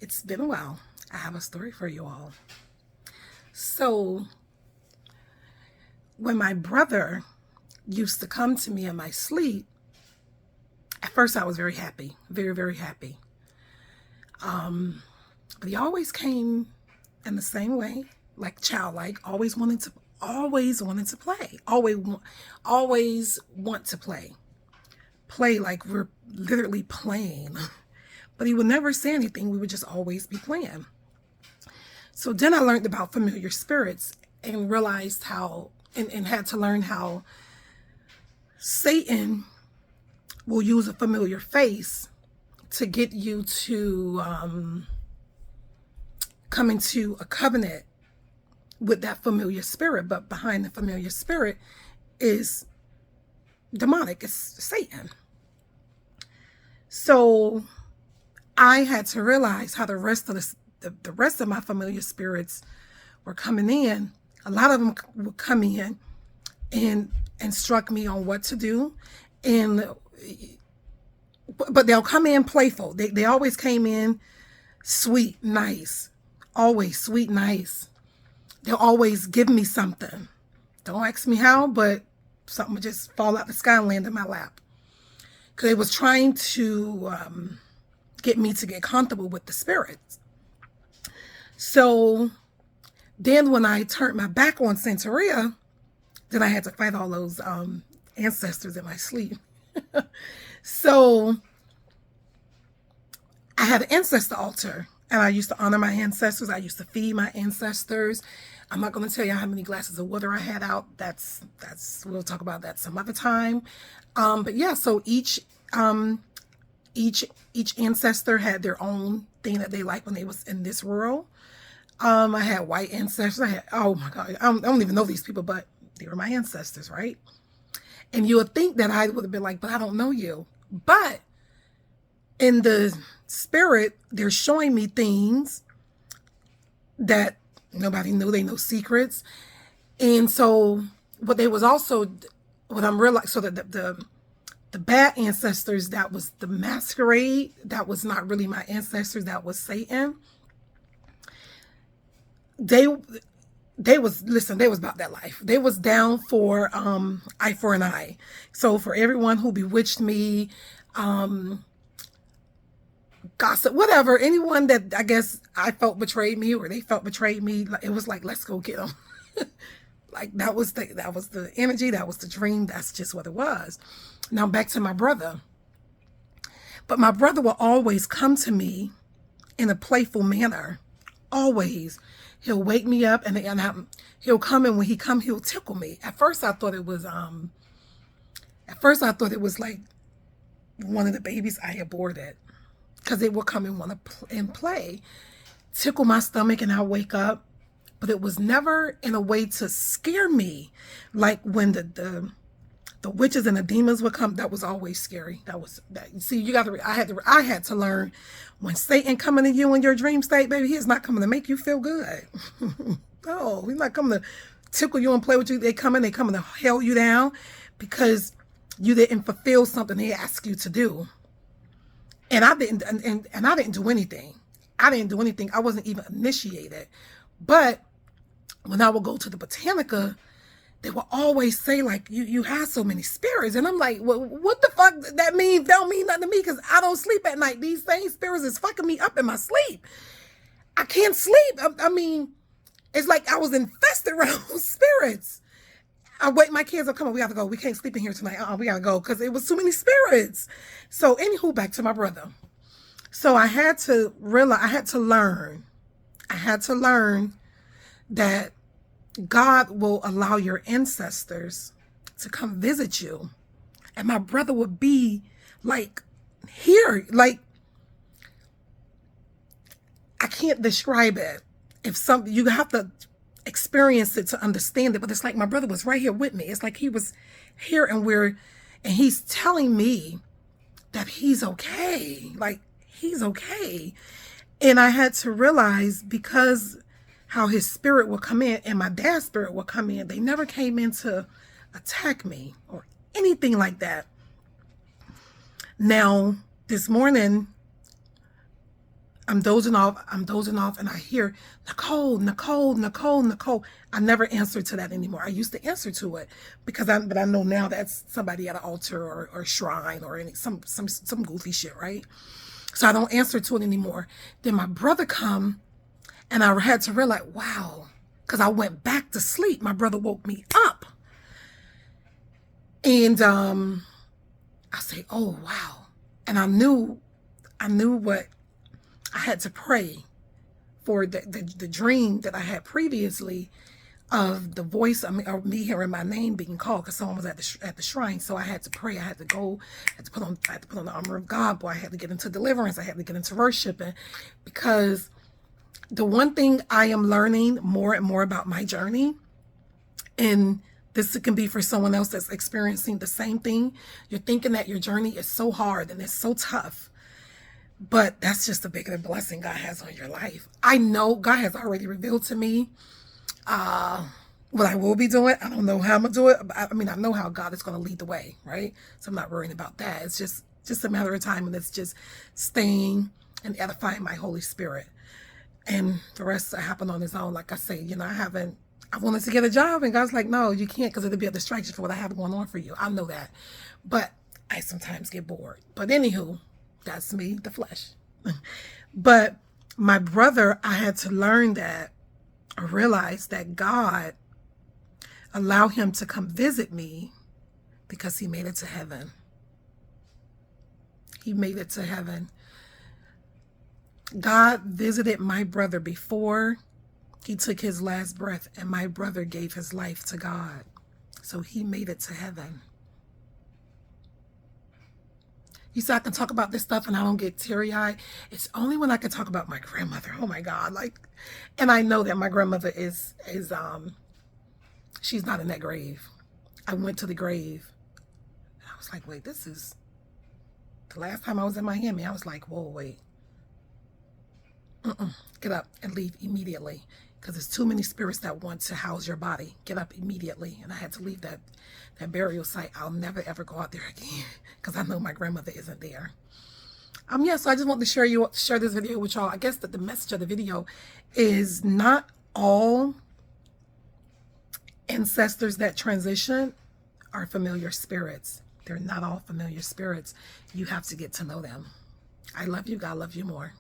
It's been a while. I have a story for you all. So, when my brother used to come to me in my sleep, at first I was very happy, very, very happy. But he always came in the same way, like childlike, always wanted to play, always want to play like we're literally playing. But he would never say anything. We would just always be playing. So then I learned about familiar spirits and realized how, and had to learn how Satan will use a familiar face to get you to come into a covenant with that familiar spirit. But behind the familiar spirit is demonic. It's Satan. So I had to realize how the rest of my familiar spirits were coming in. A lot of them would come in and instruct me on what to do, but they'll come in playful. They always came in sweet, nice, always sweet, nice. They'll always give me something. Don't ask me how, but something would just fall out the sky and land in my lap. Because they was trying to get me to get comfortable with the spirits. So then when I turned my back on Santeria, then I had to fight all those ancestors in my sleep. So I had an ancestor altar, and I used to honor my ancestors. I used to feed my ancestors. I'm not going to tell you how many glasses of water I had out. We'll talk about that some other time. But yeah, so each ancestor had their own thing that they liked when they was in this world. I had white ancestors. Oh my God, I don't even know these people, but they were my ancestors, right? And you would think that I would have been like, but I don't know you. But in the spirit, they're showing me things that nobody knew. They know secrets. And so what I'm realizing, so that the bad ancestors, that was the masquerade, that was not really my ancestors, that was Satan. They was about that life. They was down for eye for an eye. So for everyone who bewitched me, gossip, whatever, anyone that I guess I felt betrayed me or they felt betrayed me, it was like, let's go get them. Like that was the energy, that was the dream. That's just what it was. Now back to my brother. But my brother will always come to me in a playful manner. Always. He'll wake me up and he'll come, and when he come, he'll tickle me. At first I thought it was like one of the babies I aborted, because they will come and want to play, tickle my stomach, and I'll wake up. But it was never in a way to scare me, like when the witches and the demons would come. That was always scary. See, I had to learn, when Satan coming to you in your dream state, baby, he is not coming to make you feel good. No, he's not coming to tickle you and play with you. They coming to hell you down because you didn't fulfill something he asked you to do. And I didn't do anything. I wasn't even initiated. But when I would go to the Botanica, they will always say, like, you have so many spirits. And I'm like, well, what the fuck that mean? Don't mean nothing to me, because I don't sleep at night. These same spirits is fucking me up in my sleep. I can't sleep. I mean, it's like I was infested around spirits. I wake my kids up, come on, we gotta go. We can't sleep in here tonight. We gotta go, because it was too many spirits. So anywho, back to my brother. So I had to learn that God will allow your ancestors to come visit you. And my brother would be like here, like, I can't describe it. You have to experience it to understand it, but it's like my brother was right here with me. It's like he was here, and he's telling me that he's okay. Like, he's okay. And I had to realize, because how his spirit will come in and my dad's spirit will come in, they never came in to attack me or anything like that. Now, this morning, I'm dozing off, and I hear, Nicole, Nicole, Nicole, Nicole. I never answer to that anymore. I used to answer to it because but I know now that's somebody at an altar or shrine or some goofy shit, right? So I don't answer to it anymore. Then my brother come, and I had to realize, wow, because I went back to sleep. My brother woke me up. And I say, oh, wow. And I knew what I had to pray for, the dream that I had previously of the voice of me hearing my name being called because someone was at the shrine. So I had to pray. I had to go. I had to put on the armor of God. Boy, I had to get into deliverance. I had to get into worshiping, because the one thing I am learning more and more about my journey, and this can be for someone else that's experiencing the same thing. You're thinking that your journey is so hard and it's so tough, but that's just a bigger blessing God has on your life. I know God has already revealed to me what I will be doing. I don't know how I'm going to do it. I mean, I know how God is going to lead the way, right? So I'm not worrying about that. It's just a matter of time, and it's just staying and edifying my Holy Spirit. And the rest happened on its own. Like I say, I wanted to get a job, and God's like, no, you can't, because it'll be a distraction for what I have going on for you. I know that. But I sometimes get bored. But anywho, that's me, the flesh. But my brother, I had to learn that, or realize that God allowed him to come visit me because he made it to heaven. He made it to heaven. God visited my brother before he took his last breath, and my brother gave his life to God. So he made it to heaven. You say I can talk about this stuff and I don't get teary-eyed. It's only when I can talk about my grandmother. Oh my God. And I know that my grandmother is she's not in that grave. I went to the grave and I was like, wait, this is the last time I was in Miami. I was like, whoa, wait. Get up and leave immediately, because there's too many spirits that want to house your body. Get up immediately. And I had to leave that burial site. I'll never ever go out there again, because I know my grandmother isn't there. Yeah, so I just want to share this video with y'all. I guess that the message of the video is not all ancestors that transition are familiar spirits. They're not all familiar spirits. You have to get to know them. I love you. God love you more.